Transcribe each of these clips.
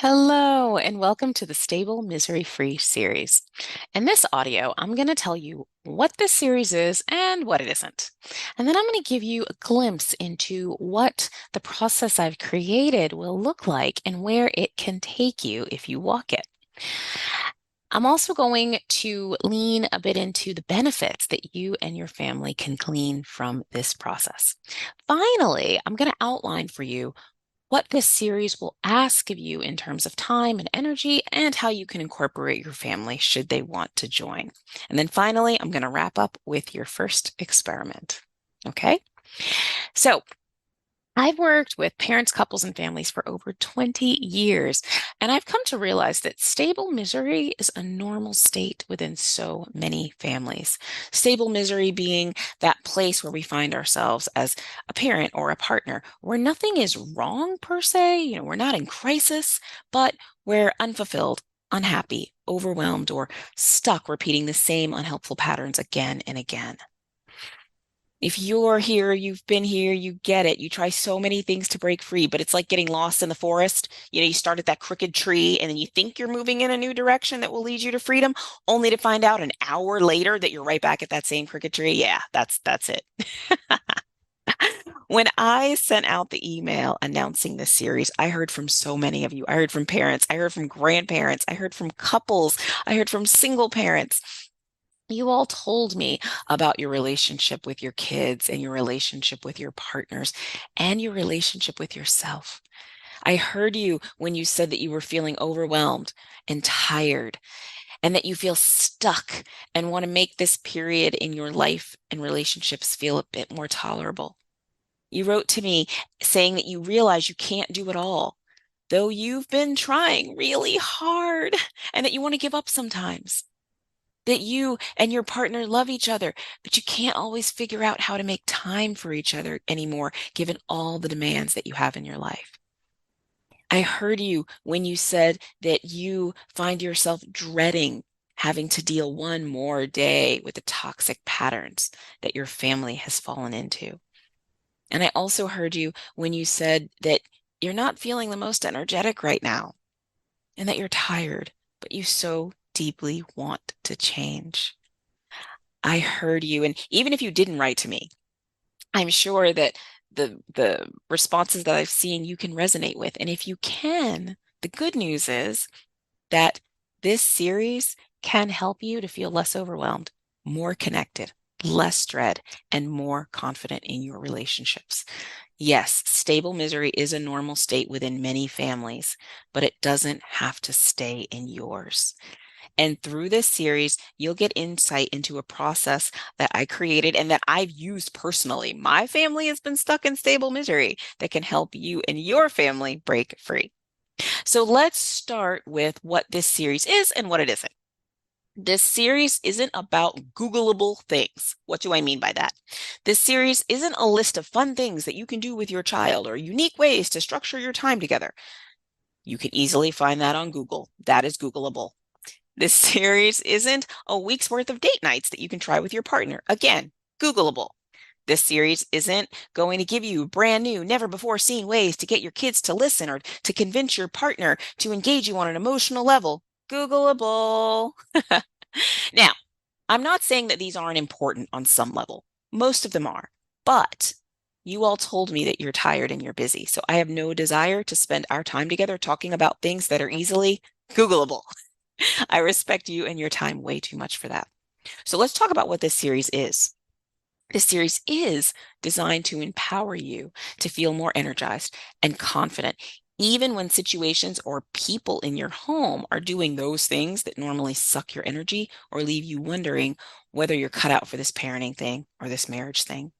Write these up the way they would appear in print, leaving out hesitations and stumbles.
Hello, and welcome to the Stable Misery Free series. In this audio, I'm going to tell you what this series is and what it isn't. And then I'm going to give you a glimpse into what the process I've created will look like and where it can take you if you walk it. I'm also going to lean a bit into the benefits that you and your family can glean from this process. Finally, I'm going to outline for you what this series will ask of you in terms of time and energy, and how you can incorporate your family should they want to join. And then finally, I'm going to wrap up with your first experiment. Okay? So, I've worked with parents, couples, and families for over 20 years, and I've come to realize that stable misery is a normal state within so many families. Stable misery being that place where we find ourselves as a parent or a partner, where nothing is wrong per se, we're not in crisis, but we're unfulfilled, unhappy, overwhelmed, or stuck repeating the same unhelpful patterns again and again. If you're here, you've been here, you get it. You try so many things to break free, but it's like getting lost in the forest. You start at that crooked tree and then you think you're moving in a new direction that will lead you to freedom, only to find out an hour later that you're right back at that same crooked tree. Yeah, that's it. When I sent out the email announcing this series, I heard from so many of you. I heard from parents, I heard from grandparents, I heard from couples, I heard from single parents. You all told me about your relationship with your kids and your relationship with your partners and your relationship with yourself. I heard you when you said that you were feeling overwhelmed and tired and that you feel stuck and want to make this period in your life and relationships feel a bit more tolerable. You wrote to me saying that you realize you can't do it all, though you've been trying really hard, and that you want to give up sometimes. That you and your partner love each other, but you can't always figure out how to make time for each other anymore, given all the demands that you have in your life. I heard you when you said that you find yourself dreading having to deal one more day with the toxic patterns that your family has fallen into. And I also heard you when you said that you're not feeling the most energetic right now and that you're tired, but you so deeply want to change. I heard you. And even if you didn't write to me, I'm sure that the responses that I've seen you can resonate with. And if you can, the good news is that this series can help you to feel less overwhelmed, more connected, less dread, and more confident in your relationships. Yes, stable misery is a normal state within many families, but it doesn't have to stay in yours. And through this series, you'll get insight into a process that I created and that I've used personally. My family has been stuck in stable misery that can help you and your family break free. So let's start with what this series is and what it isn't. This series isn't about Googleable things. What do I mean by that? This series isn't a list of fun things that you can do with your child or unique ways to structure your time together. You can easily find that on Google. That is Googleable. This series isn't a week's worth of date nights that you can try with your partner. Again, Googleable. This series isn't going to give you brand new, never before seen ways to get your kids to listen or to convince your partner to engage you on an emotional level. Googleable. Now, I'm not saying that these aren't important on some level. Most of them are. But you all told me that you're tired and you're busy. So I have no desire to spend our time together talking about things that are easily Googleable. I respect you and your time way too much for that. So let's talk about what this series is. This series is designed to empower you to feel more energized and confident, even when situations or people in your home are doing those things that normally suck your energy or leave you wondering whether you're cut out for this parenting thing or this marriage thing.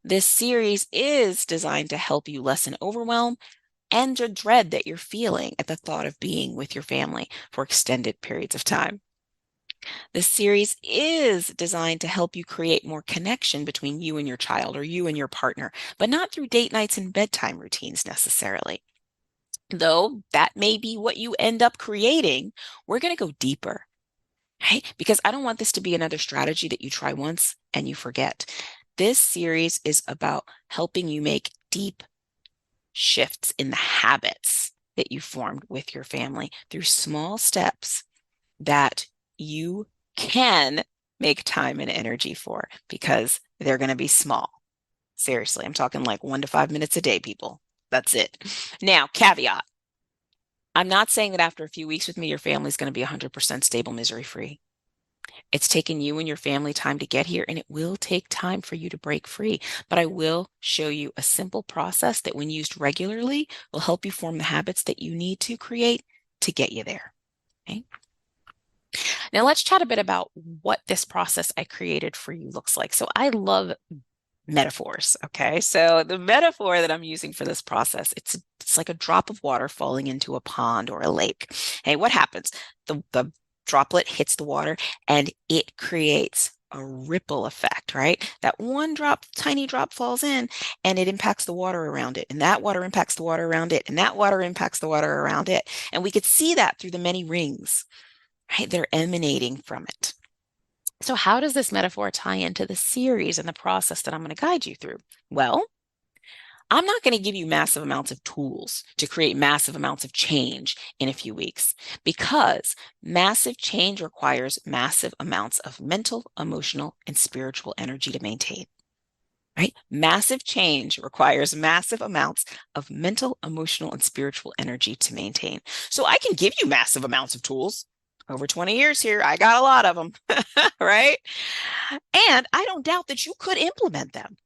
This series is designed to help you lessen overwhelm and the dread that you're feeling at the thought of being with your family for extended periods of time. This series is designed to help you create more connection between you and your child or you and your partner, but not through date nights and bedtime routines necessarily. Though that may be what you end up creating, we're going to go deeper, right? Because I don't want this to be another strategy that you try once and you forget. This series is about helping you make deep shifts in the habits that you formed with your family through small steps that you can make time and energy for because they're going to be small. Seriously, I'm talking like 1 to 5 minutes a day, people. That's it. Now, caveat. I'm not saying that after a few weeks with me, your family's going to be 100% stable, misery free. It's taken you and your family time to get here, and it will take time for you to break free. But I will show you a simple process that, when used regularly, will help you form the habits that you need to create to get you there. Okay. Now, let's chat a bit about what this process I created for you looks like. So, I love metaphors. Okay. So the metaphor that I'm using for this process, it's like a drop of water falling into a pond or a lake. Hey, what happens? The droplet hits the water and it creates a ripple effect, right? That one drop, tiny drop falls in and it impacts the water around it. And that water impacts the water around it. And that water impacts the water around it. And we could see that through the many rings, right? They're emanating from it. So how does this metaphor tie into the series and the process that I'm going to guide you through? Well, I'm not going to give you massive amounts of tools to create massive amounts of change in a few weeks, because massive change requires massive amounts of mental, emotional, and spiritual energy to maintain. Right? Massive change requires massive amounts of mental, emotional, and spiritual energy to maintain. So I can give you massive amounts of tools. Over 20 years here, I got a lot of them, right? And I don't doubt that you could implement them,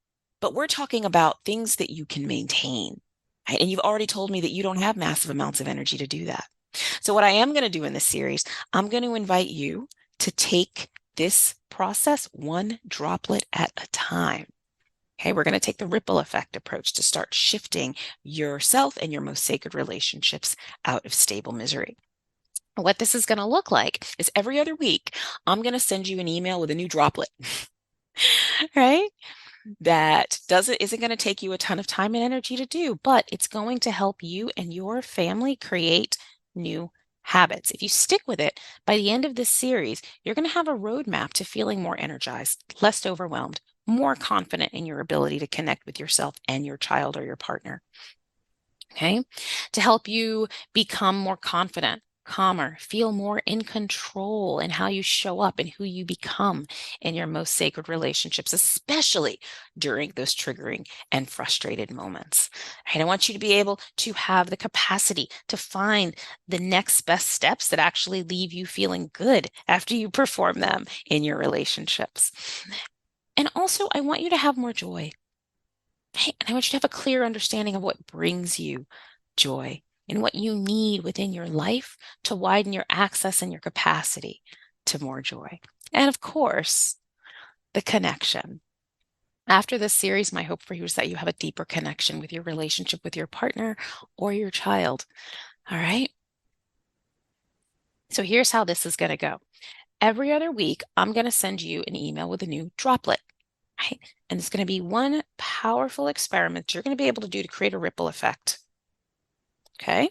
but we're talking about things that you can maintain. Right? And you've already told me that you don't have massive amounts of energy to do that. So what I am going to do in this series, I'm going to invite you to take this process one droplet at a time. Okay, we're going to take the ripple effect approach to start shifting yourself and your most sacred relationships out of stable misery. What this is going to look like is every other week, I'm going to send you an email with a new droplet, right? That isn't going to take you a ton of time and energy to do, but it's going to help you and your family create new habits. If you stick with it, by the end of this series, you're going to have a roadmap to feeling more energized, less overwhelmed, more confident in your ability to connect with yourself and your child or your partner. Okay. To help you become more confident, calmer, feel more in control in how you show up and who you become in your most sacred relationships, especially during those triggering and frustrated moments. Right? I want you to be able to have the capacity to find the next best steps that actually leave you feeling good after you perform them in your relationships. And also, I want you to have more joy. Hey, and I want you to have a clear understanding of what brings you joy and what you need within your life to widen your access and your capacity to more joy. And of course, the connection. After this series, my hope for you is that you have a deeper connection with your relationship with your partner or your child. All right. So here's how this is going to go. Every other week, I'm going to send you an email with a new droplet. Right? And it's going to be one powerful experiment you're going to be able to do to create a ripple effect. Okay.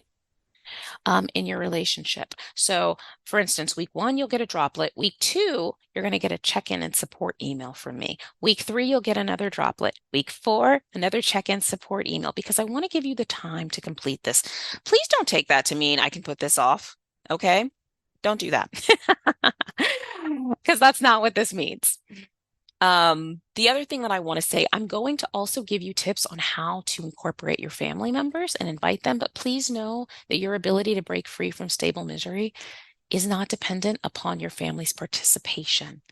In your relationship. So, for instance, week 1, you'll get a droplet. Week 2, you're going to get a check-in and support email from me. Week 3, you'll get another droplet. Week 4, another check-in support email, because I want to give you the time to complete this. Please don't take that to mean I can put this off. Okay. Don't do that. Because that's not what this means. The other thing that I want to say, I'm going to also give you tips on how to incorporate your family members and invite them, but please know that your ability to break free from stable misery is not dependent upon your family's participation.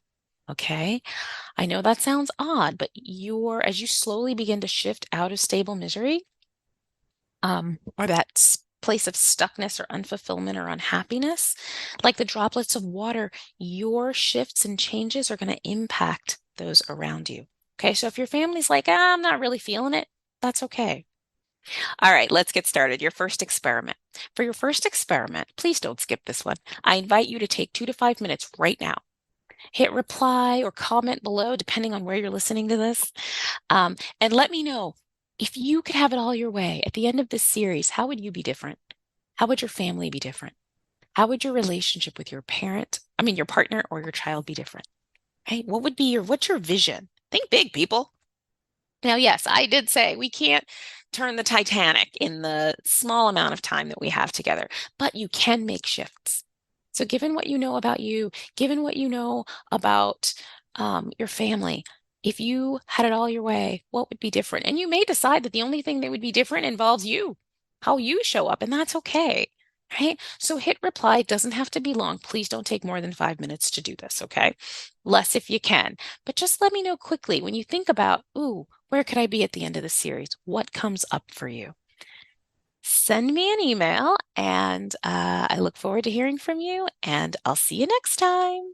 Okay. I know that sounds odd, but as you slowly begin to shift out of stable misery, or that place of stuckness or unfulfillment or unhappiness, like the droplets of water, your shifts and changes are going to impact those around you. Okay, so if your family's like, I'm not really feeling it, that's okay. All right, let's get started. Your first experiment. For your first experiment, please don't skip this one. I invite you to take 2 to 5 minutes right now. Hit reply or comment below, depending on where you're listening to this. And let me know, if you could have it all your way at the end of this series, how would you be different? How would your family be different? How would your relationship with your your partner or your child be different? Right? What's your vision? Think big, people. Now, yes, I did say we can't turn the Titanic in the small amount of time that we have together, but you can make shifts. So, given what you know about you, given what you know about your family, if you had it all your way, what would be different? And you may decide that the only thing that would be different involves you, how you show up, and that's okay. Right? So hit reply. It doesn't have to be long. Please don't take more than 5 minutes to do this, okay? Less if you can. But just let me know quickly when you think about, ooh, where could I be at the end of the series? What comes up for you? Send me an email, and I look forward to hearing from you, and I'll see you next time.